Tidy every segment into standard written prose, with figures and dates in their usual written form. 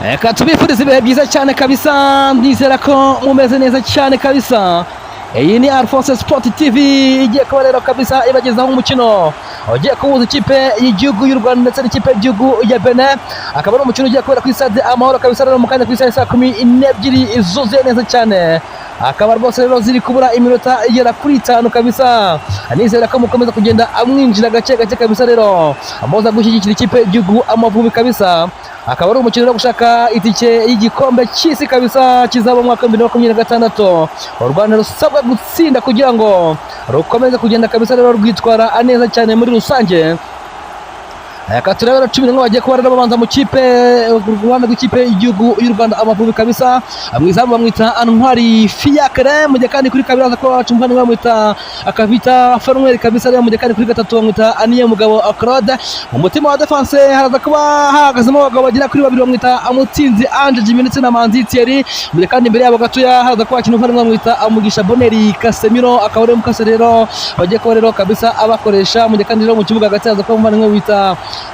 Reka tubifurize ibihe byiza cyane kabisa, ndizera ko mumeze neza cyane kabisa. Iyi ni Alphonse Sport TV igiye kuba rero kabisa ibagezaho umukino ugiye kubuza ikipe y'igihugu y'u Rwanda ndetse n'ikipe y'igihugu ya Benin. Akaba ari umukino ugiye kubera ku Stade Amahoro kabisa rero mu kanya ku isaha 12 zuzuye neza cyane. Akaba rwose rero ziri kubura iminota igera kuri 5 kabisa. Nizera ko mukomeza kugenda amwinjira gake gake kabisa rero amoza gushyigikira ikipe y'igihugu Amavubi kabisa. Akaba ari umukino wo gushaka itike y'igikombe cy'isi kabisa kizaba mu mwaka 2026. U Rwanda rusabwa gutsinda kugira ngo rukomeze kugenda kabisa rero rwitwara neza cyane muri rusange. Reka turebe rero 11 bagiye kuba rero babanza mu kipe Rwanda rw'ikipe y'igihugu y'u Rwanda Amavubi kabisa. Amwizamu bamwita Ntwari Fiacre, mu gihe kandi kuri kabiri aza kuba bacumvana bamwita Akavita Fanuel kabisa rero, mu gihe kandi kuri gatatu bamwita Aniye Mugabo Claude. Mu mutima wa defense haraza kuba hahagazemo abagabo bagira kuri babiri bamwita Amutsinzi Ange Jimmy ndetse na Manzi Thierry, mu gihe kandi imbere yabo gatoya haraza kuba kintu umuvandimwe bamwita Amugisha Boneri Casemiro. Akaba rero mukase rero bagiye kuba rero kabisa abakoresha, mu gihe kandi rero mu kibuga hagati haza kuba umuvandimwe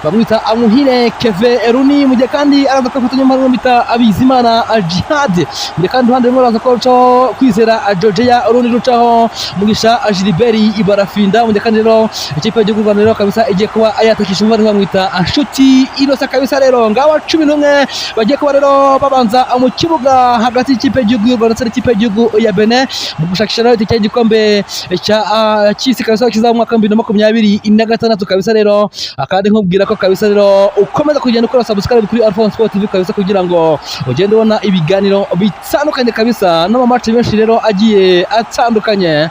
bamwita Amuhire Keve Eruni, mu gihe kandi araza kufatanya umuvandimwe bita Abizimana Jihad, mu gihe kandi uruhande rumwe araza kuba rucaho Kwizera Georgia, urundi rucaho Mugisha Gilbert Ibarafinda, mu gihe kandi rero ikipe y'igihugu Rwanda rero kabisa igiye kuba ayatakisha umuvandimwe bamwita Nshuti Innocent kabisa rero ngaba 11 bagiye kuba rero babanza mu kibuga hagati y'ikipe y'igihugu y'u Rwanda ndetse n'ikipe y'igihugu ya Benin mu gushakisha rero itike y'igikombe cy'isi kabisa kizaba mu mwaka 2026 kabisa rero. Akandi nkubwira ko kabisa rero ukomeza kugenda ukora subscribe kuri Alphonse Sport TV kabisa kugira ngo ugende ubona ibiganiro bitandukanye kabisa n'amamatch menshi rero agiye atandukanye.